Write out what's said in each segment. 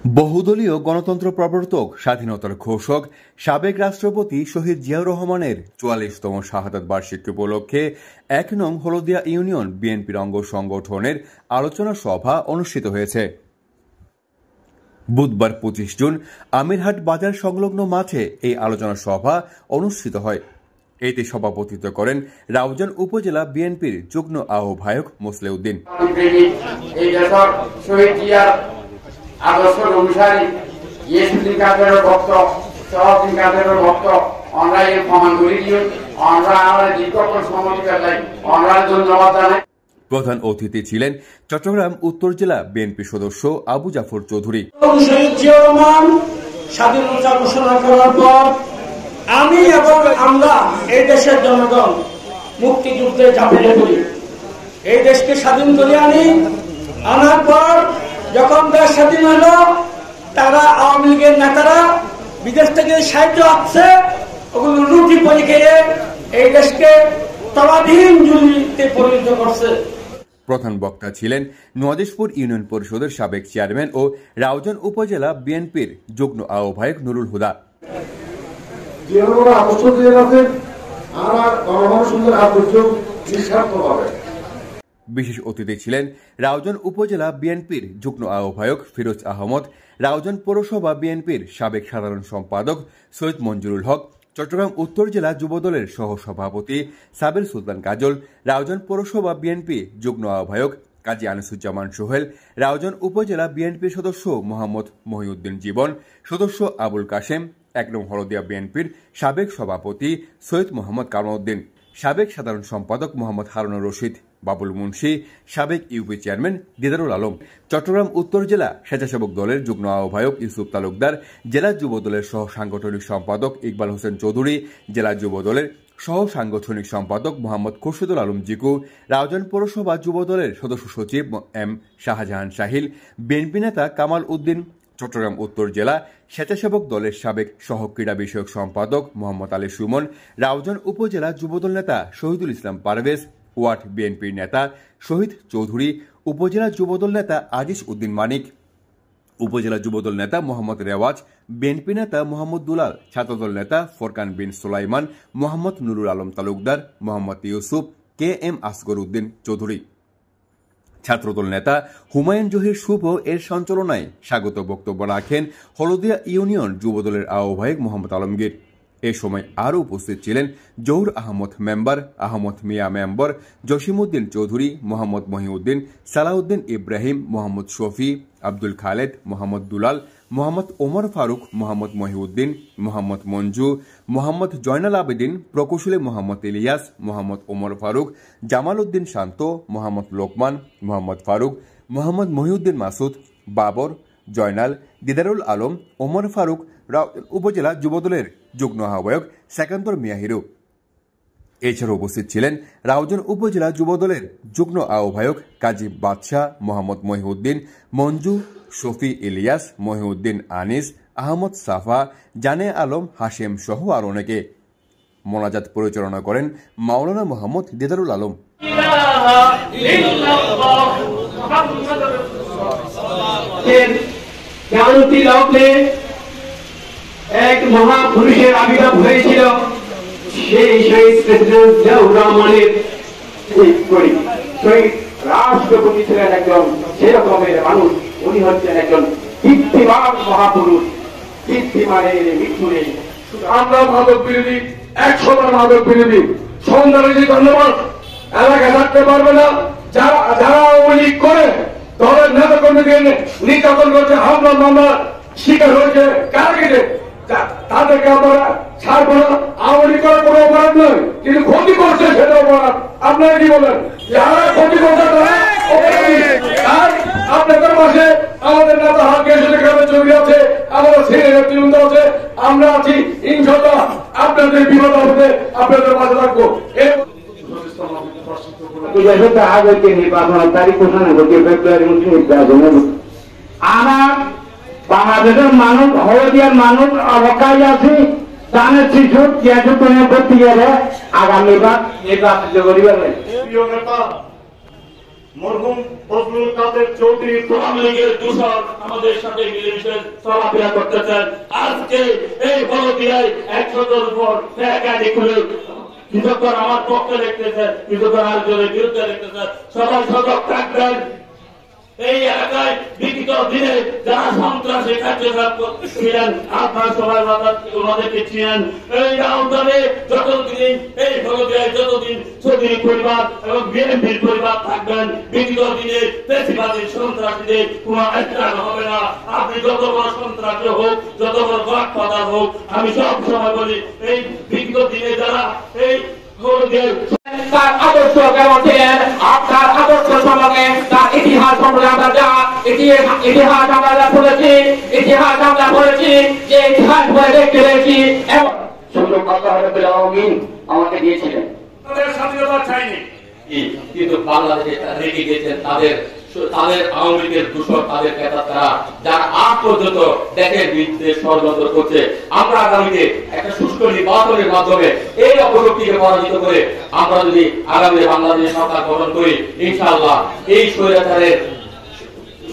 বহুদলীয় গণতন্ত্র প্রবর্তক, স্বাধীনতার ঘোষক, সাবেক রাষ্ট্রপতি শহীদ জিয়াউর রহমানের ৪৪তম শাহাদাত বার্ষিকী উপলক্ষে ১ নং হলদিয়া ইউনিয়ন বিএনপির অঙ্গ সংগঠনের আলোচনা সভা অনুষ্ঠিত হয়েছে। বুধবার ২৫ জুন আমিরহাট বাজার সংলগ্ন মাঠে এই আলোচনা সভা অনুষ্ঠিত হয়। এতে সভাপতিত্ব করেন রাউজান উপজেলা বিএনপির যুগ্ম আহ্বায়ক মোসলেউদ্দিন। আদর্শ অনুসারী ইয়েসুদ্দিন কাদেরের ভক্ত, সহদ্দিন কাদেরের ভক্ত, আমরা এই প্রমাণগুলি দিয়ে আমরা আমাদের দীর্ঘক্ষণ সমর্থিত চাই, আমরা ধন্যবাদ জানাই। প্রধান অতিথি ছিলেন চট্টগ্রাম উত্তর জেলা বিএনপি সদস্য আবু জাফর চৌধুরী। শহীদ জিয়াউর রহমান স্বাধীনতা ঘোষণা করার পর আমি এবং আমরা এই দেশের জনগণ মুক্তিযুদ্ধে ঝাঁপিয়ে পড়ি, এই দেশকে স্বাধীন করে আনার পর যখন দেশ স্বাধীন হলো, তারা আওয়ামী লীগের নেতারা বিদেশ থেকে সাহায্য আসছে, ওগুলো লুটি পরি খেয়ে এই দেশকে তলাবিহীন জুলিতে পরিণত করছে। প্রধান বক্তা ছিলেন নোয়াদিশপুর ইউনিয়ন পরিষদের সাবেক চেয়ারম্যান ও রাউজান উপজেলা বিএনপির যুগ্ম আহ্বায়ক নুরুল হুদা। বিশেষ অতিথি ছিলেন রাউজান উপজেলা বিএনপির যুগ্ম আহ্বায়ক ফিরোজ আহমদ, রাউজান পৌরসভা বিএনপির সাবেক সাধারণ সম্পাদক সৈয়দ মঞ্জুরুল হক, চট্টগ্রাম উত্তর জেলা যুবদলের সহ সভাপতি সাবির সুলতান কাজল, রাউজান পৌরসভা বিএনপি যুগ্ম আহ্বায়ক কাজী আনিসুজ্জামান সোহেল, রাউজান উপজেলা বিএনপির সদস্য মোহাম্মদ মহিউদ্দিন জীবন, সদস্য আবুল কাশেম, ১ নং হলদিয়া বিএনপির সাবেক সভাপতি সৈয়দ মোহাম্মদ কামালউদ্দিন, সাবেক সাধারণ সম্পাদক মোহাম্মদ হারুনুর রশিদ, বাবুল মুন্সি, সাবেক ইউপি চেয়ারম্যান দিদারুল আলম, চট্টগ্রাম উত্তর জেলা স্বেচ্ছাসেবক দলের যুগ্ম আহ্বায়ক ইউসুফ তালুকদার, জেলা যুব দলের সহ সাংগঠনিক সম্পাদক ইকবাল হোসেন চৌধুরী, জেলা যুব দলের সহ সাংগঠনিক সম্পাদক মোহাম্মদ খুরশিদুল আলম জিকু, রাউজান পৌরসভা যুব দলের সদস্য সচিব এম শাহজাহান শাহিল, বিএনপি নেতা কামাল উদ্দিন, চট্টগ্রাম উত্তর জেলা স্বেচ্ছাসেবক দলের সাবেক সহ ক্রীড়া বিষয়ক সম্পাদক মোহাম্মদ আলী সুমন, রাউজান উপজেলা যুবদল নেতা শহীদুল ইসলাম পারভেজ, ওয়ার্ড বিএনপির নেতা শহীদ চৌধুরী, উপজেলা যুবদল নেতা আজিজ উদ্দিন মানিক, উপজেলা যুবদল নেতা মোহাম্মদ রেওয়াজ, বিএনপি নেতা মোহাম্মদ দুলাল, ছাত্রদল নেতা ফোরকান বিন সুলাইমান, মোহাম্মদ নুরুল আলম তালুকদার, মোহাম্মদ ইউসুফ, কে এম আসগর উদ্দিন চৌধুরী। ছাত্রদল নেতা হুমায়ুন জহির শুভ এর সঞ্চালনায় স্বাগত বক্তব্য রাখেন হলদিয়া ইউনিয়ন যুবদলের আহ্বায়ক মোহাম্মদ আলমগীর। এ সময় আরও উপস্থিত ছিলেন জহুর আহমদ মেম্বার, আহমদ মিয়া মেম্বার, জসিমউদ্দিন চৌধুরী, মোহাম্মদ মহিউদ্দিন, সালাউদ্দিন ইব্রাহিম, মোহাম্মদ শফি, আব্দুল খালেদ, মোহাম্মদ দুলাল, মোহাম্মদ ওমর ফারুক, মোহাম্মদ মহিউদ্দিন, মোহাম্মদ মঞ্জু, মোহাম্মদ জয়নাল আবেদিন, প্রকৌশলী মোহাম্মদ ইলিয়াস, মোহাম্মদ ওমর ফারুক, জামাল উদ্দিন শান্ত, মোহাম্মদ লোকমান, মোহাম্মদ ফারুক, মোহাম্মদ মহিউদ্দিন মাসুদ, বাবর, জয়নাল, দিদারুল আলম, ওমর ফারুক, উপজেলা যুবদলের যুগ্ম আহ্বায়ক সেকান্দর মিয়া হিরু। এছাড়া উপস্থিত ছিলেন রাউজান উপজেলা যুবদলের যুগ্ম আহ্বায়ক কাজী বাদশাহ, মোহাম্মদ মহিউদ্দিন, মঞ্জু, শফি ইলিয়াস, মহিউদ্দিন আনিস, আহমদ সাফা, জানে আলম, হাশেম সহ আর অনেকে। মোনাজাত পরিচালনা করেন মাওলানা মোহাম্মদ দিদারুল আলম। এক মহাপুরুষের আবির্ভাব হয়েছিল, সেই শহীদ প্রেসিডেন্ট জিয়াউর রহমানের শহীদ রাষ্ট্রপতি ছিলেন একজন সেরকমের মানুষ। উনি হচ্ছেন একজন কীর্তিমান মহাপুরুষ, কীর্তিমানের মৃত্যু নেই। আমরা মাদক বিরোধী, ১০০ মাদক বিরোধী সন্ধ্যাবাদী ধন্যবাদ এলাকা থাকতে পারবে না। যারা আওয়ামী লীগ করে দলের নেতা কর্মীকে নির্যাতন করছে, হামলা মামলা শিকার হয়েছে, কারাগারে, তাদেরকে আমরা ছাড়বো না। আওয়ামী লীগ করার কোনো অপরাধ নয়, কিন্তু ক্ষতি করছে সেটা অপরাধ। আপনারা কি বলেন? যারা ক্ষতি করছে আপনাদের পাশে আমাদের নেতা হাকিম গ্রামের ছবি আছে, আমাদের সিনিয়র নেতৃবৃন্দ আছে, আমরা আছি। ইনশাআল্লাহ আপনাদের বিপদ হতে আপনাদের পাশে থাকবো। আমার বাংলাদেশের মানুষ, হলদিয়ার মানুষ অবকাশ আছে, জানের শিশু যেহেতু তুমি করতে গেলে আগামীবার নির্বাচিত করিবার মরহুম ফজলুল কাদের চৌধুরী আওয়ামী লীগের দূষণ আমাদের সাথে মিলেমিশে চলাফেরা করতেছেন। আজকে এই বড়দিয়ায় 100-এর উপর একাডি খুলে কৃষকরা আমার পক্ষে দেখতেছে, কৃষকরা আরেকজনের বিরুদ্ধে দেখতেছে। সবাই সতর্ক থাকবেন। এই এলাকায় বিগত দিনে যারা সন্ত্রাসী কার্যকলাপ করতেছিলেন আপনারা সবাই ওনাদেরকে চিনেন। এই রাউন্ডারে যতদিন এই বড়দিয়ায় যতদিন চৌধুরী পরিবার এবং বিএনপির পরিবার থাকবেন, বিগত দিনে পেশিবাদী সন্ত্রাসীদের কোনো স্থান হবে না। আপনি যত বড় সন্ত্রাসী হোক, যত বড় গডফাদার হোক, আমি সব সময় বলি এই বিগত দিনে যারা এই তার আদর্শ কেমন ছিলেন, আপনার আদর্শ সম্পর্কে তার ইতিহাস সম্পর্কে আমরা যা ইতিহাস আমরা যা পড়েছি, যে ইতিহাস বলে দেখতে পেয়েছি এবং সুযোগ আল্লাহ রাব্বুল আলামিন আমাকে দিয়েছিলেন। তাদের স্বাধীনতা চাইনি, কিন্তু বাংলাদেশে রেখে গেছেন তাদের আওয়ামী লীগের দূষণ, তাদের ক্রেতারা যারা আজ পর্যন্ত দেশের বিরুদ্ধে ষড়যন্ত্র করছে। আমরা আগামীতে একটা সুষ্ঠু নির্বাচনের মাধ্যমে এই অপশক্তিকে পরাজিত করে আমরা যদি আগামী বাংলাদেশ সরকার গঠন করি, ইনশাআল্লাহ এই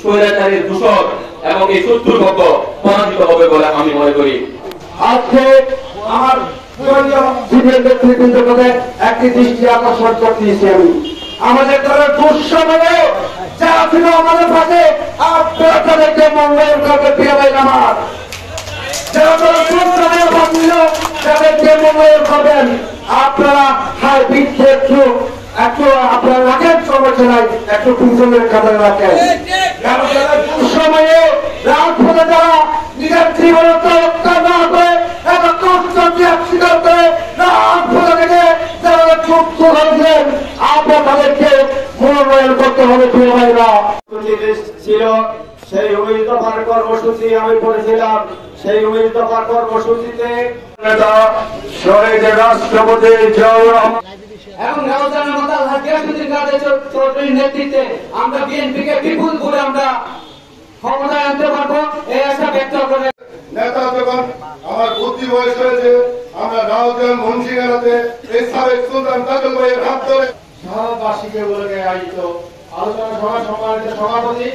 স্বৈরাচারের দূষণ এবং এই শত্রুপক্ষ পরাজিত হবে বলে আমি মনে করি। আজকে আমার নেতৃবৃন্দের কাছে একটি দৃষ্টি আকর্ষণ করতেছি আমি, আমাদের দলের দুঃসময়ে যারা ছিল আমাদের পাশে আপনারা তাদেরকে মূল্যায়ন করবে প্রিয় ভাই আমার, যারা দলের দুঃসময়ে ছিল তাদেরকে মূল্যায়ন করবেন। আপনারা হাই বৃদ্ধে একটু আপনারা রাখেন, সমস্যা নাই, একটু পিছনের কাতারে রাখেন। কারণ যারা দুঃসময়ে রাজপথে যারা নিজের জীবনের রক্ষা না করে এত কষ্ট স্বীকার করে রাজপথে থেকে যারা যুক্ত হয়েছেন, আপনারা তাদেরকে মনোনয়ন করতে হবে প্রিয় ভাইরা। ছিল সেই 19 দফার কর্মসূচি আমি পড়েছিলাম। সেই 19 দফার কর্মসূচিতে নেতা শহীদ রাষ্ট্রপতি জিয়াউর রহমান এবং রাউজানের মাতা হাজিয়াসুদ্দিন কাদের চৌধুরীর নেতৃত্বে আমরা বিএনপিকে বিপুল করে আমরা ক্ষমতায় আনতে পারবো এই আশা ব্যক্ত করে নেতা যখন আমার বুদ্ধি বয়স হয়েছে, আমরা রাউজান মুন্সিগঞ্জে এই সাবেক সুলতান কাজল ভাইয়ের হাত ধরে সভাবাসীকে বলে আয়োজিত আলোচনা সভা সম্মানিত সভাপতি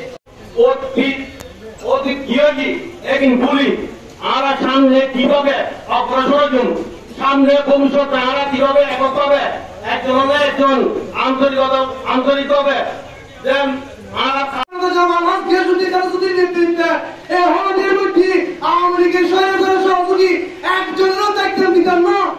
আমরা সামনে কিভাবে অগ্রসর হন, সামনে ভবিষ্যতে আমরা কিভাবে একক হবে, একজন আন্তরিক হবে। নেতৃত্বে এই হলদের মধ্যে আওয়ামী লীগের সহযোগী একজনও দেখতে দিতেন না।